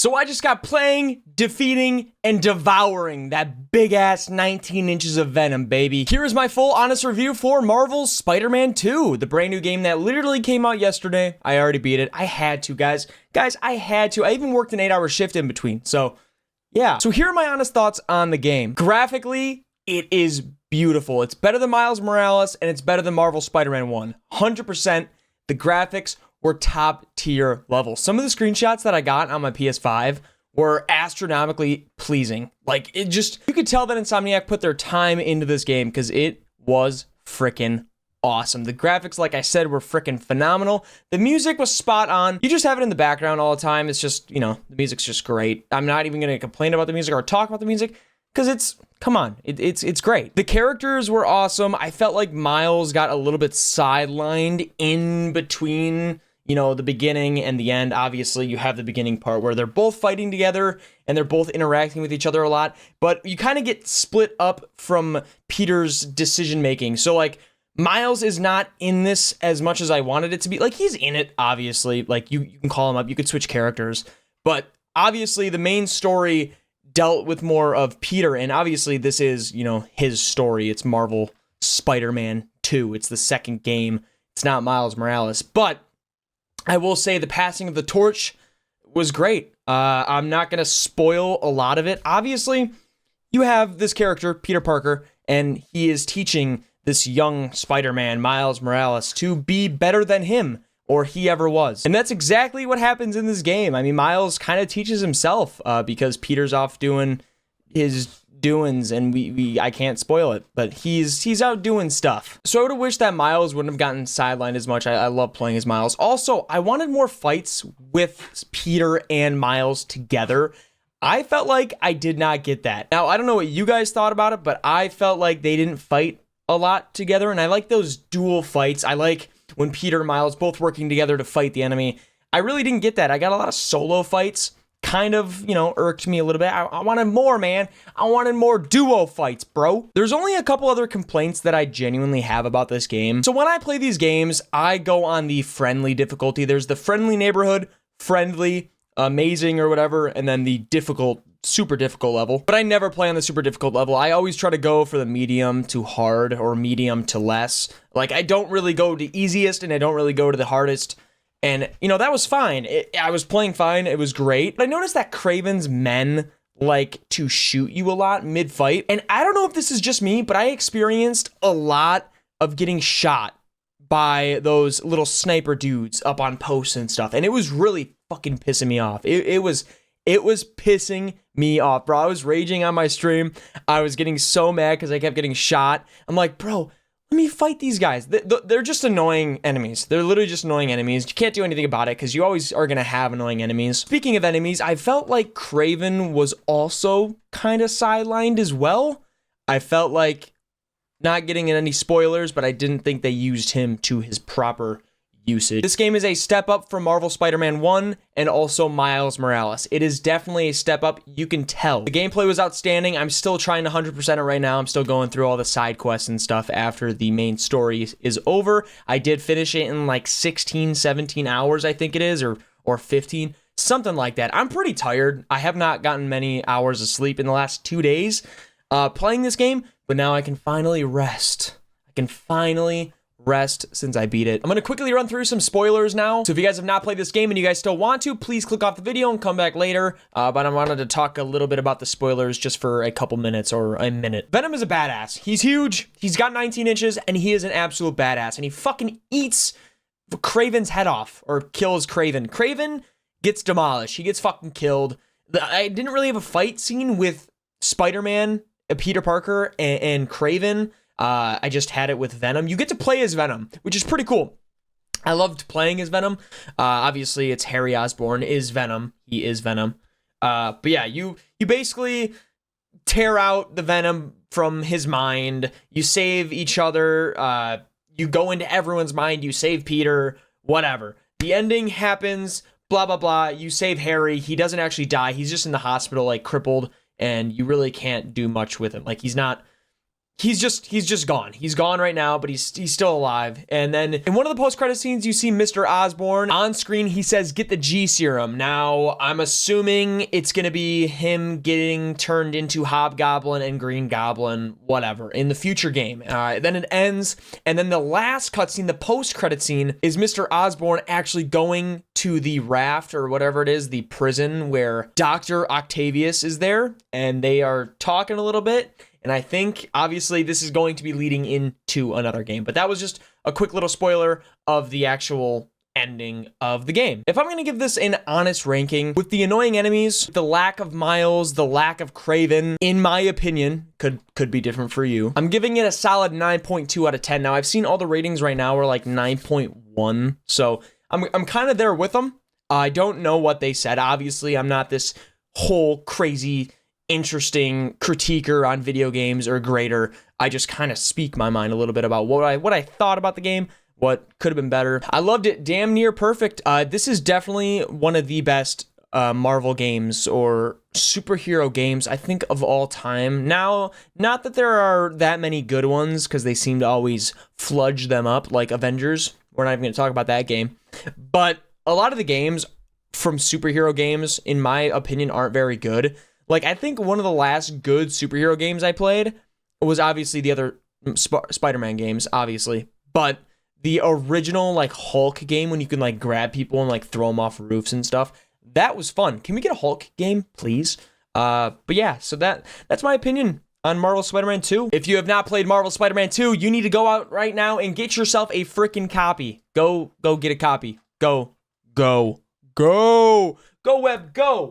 So I just got playing, defeating, and devouring that big-ass 19 inches of venom, baby. Here is my full honest review for Marvel's Spider-Man 2, the brand new game that literally came out yesterday. I already beat it. I had to, guys. Guys, I had to. I even worked an 8-hour shift in between, so yeah. So here are my honest thoughts on the game. Graphically, it is beautiful. It's better than Miles Morales, and it's better than Marvel Spider-Man 1. 100%. The graphics were top tier level. Some of the screenshots that I got on my PS5 were astronomically pleasing. Like, it just, you could tell that Insomniac put their time into this game because it was freaking awesome. The graphics, like I said, were freaking phenomenal. The music was spot on. You just have it in the background all the time. It's just, you know, the music's just great. I'm not even going to complain about the music or talk about the music because it's, come on, it's great. The characters were awesome. I felt like Miles got a little bit sidelined in between, you know, the beginning and the end. Obviously, you have the beginning part where they're both fighting together and they're both interacting with each other a lot, but you kind of get split up from Peter's decision making. So, like, Miles is not in this as much as I wanted it to be. Like, he's in it, obviously. Like, you can call him up, you could switch characters, but obviously the main story dealt with more of Peter, and obviously this is, you know, his story. It's Marvel Spider-Man 2. It's the second game. It's not Miles Morales, but I will say the passing of the torch was great. I'm not going to spoil a lot of it. Obviously, you have this character, Peter Parker, and he is teaching this young Spider-Man, Miles Morales, to be better than him, or he ever was. And that's exactly what happens in this game. I mean, Miles kind of teaches himself because Peter's off doing his doings, and I can't spoil it, but he's out doing stuff. So I would have wished that Miles wouldn't have gotten sidelined as much. I love playing as Miles. Also, I wanted more fights with Peter and Miles together. I felt like I did not get that. Now, I don't know what you guys thought about it, but I felt like they didn't fight a lot together, and I like those dual fights. I like when Peter and Miles both working together to fight the enemy. I really didn't get that. I got a lot of solo fights. Kind of, you know, irked me a little bit. I wanted more, man. I wanted more duo fights, bro. There's only a couple other complaints that I genuinely have about this game. So when I play these games, I go on the friendly difficulty. There's the friendly neighborhood, friendly, amazing, or whatever, and then the difficult, super difficult level. But I never play on the super difficult level. I always try to go for the medium to hard or medium to less. Like, I don't really go to easiest and I don't really go to the hardest. And, you know, that was fine. I was playing fine. It was great. But I noticed that Kraven's men like to shoot you a lot mid-fight. And I don't know if this is just me, but I experienced a lot of getting shot by those little sniper dudes up on posts and stuff. And it was really fucking pissing me off. It was pissing me off, bro. I was raging on my stream. I was getting so mad because I kept getting shot. I'm like, bro, let me fight these guys. They're just annoying enemies. They're literally just annoying enemies. You can't do anything about it because you always are going to have annoying enemies. Speaking of enemies, I felt like Kraven was also kind of sidelined as well. I felt like, not getting in any spoilers, but I didn't think they used him to his proper usage. This game is a step up from Marvel Spider-Man 1 and also Miles Morales. It is definitely a step up. You can tell. The gameplay was outstanding. I'm still trying to 100% it right now. I'm still going through all the side quests and stuff after the main story is over. I did finish it in like 16, 17 hours, I think it is, or 15, something like that. I'm pretty tired. I have not gotten many hours of sleep in the last 2 days playing this game, but now I can finally rest. I can finally rest since I beat it. I'm going to quickly run through some spoilers now. So if you guys have not played this game and you guys still want to, please click off the video and come back later. But I wanted to talk a little bit about the spoilers just for a couple minutes or a minute. Venom is a badass. He's huge. He's got 19 inches and he is an absolute badass. And he fucking eats Kraven's head off or kills Kraven. Kraven gets demolished. He gets fucking killed. I didn't really have a fight scene with Spider-Man, Peter Parker, and Kraven. I just had it with Venom. You get to play as Venom, which is pretty cool. I loved playing as Venom. Obviously, it's Harry Osborn is Venom. He is Venom. But yeah, you basically tear out the Venom from his mind. You save each other. You go into everyone's mind. You save Peter. Whatever. The ending happens. Blah, blah, blah. You save Harry. He doesn't actually die. He's just in the hospital, like crippled. And you really can't do much with him. Like, he's not he's just gone. He's gone right now, but he's still alive. And then in one of the post-credit scenes, you see Mr. Osborn. On screen, he says, "Get the G serum." Now, I'm assuming it's going to be him getting turned into Hobgoblin and Green Goblin, whatever, in the future game. Then it ends, and then the last cutscene, the post-credit scene, is Mr. Osborn actually going to the raft or whatever it is, the prison where Dr. Octavius is there, and they are talking a little bit. And I think, obviously, this is going to be leading into another game. But that was just a quick little spoiler of the actual ending of the game. If I'm going to give this an honest ranking, with the annoying enemies, the lack of Miles, the lack of Craven, in my opinion, could be different for you, I'm giving it a solid 9.2 out of 10. Now, I've seen all the ratings right now are like 9.1. So I'm kind of there with them. I don't know what they said. Obviously, I'm not this whole crazy interesting critiquer on video games or grader. I just kind of speak my mind a little bit about what I thought about the game, what could have been better. I loved it, damn near perfect. This is definitely one of the best Marvel games or superhero games, I think, of all time. Now, not that there are that many good ones, because they seem to always fludge them up, like Avengers. We're not even going to talk about that game. But a lot of the games from superhero games, in my opinion, aren't very good. Like, I think one of the last good superhero games I played was obviously the other Spider-Man games, obviously. But the original, like, Hulk game, when you can, like, grab people and, like, throw them off roofs and stuff, that was fun. Can we get a Hulk game, please? But yeah, so that's my opinion on Marvel Spider-Man 2. If you have not played Marvel Spider-Man 2, you need to go out right now and get yourself a freaking copy. Go get a copy. Go, web, go.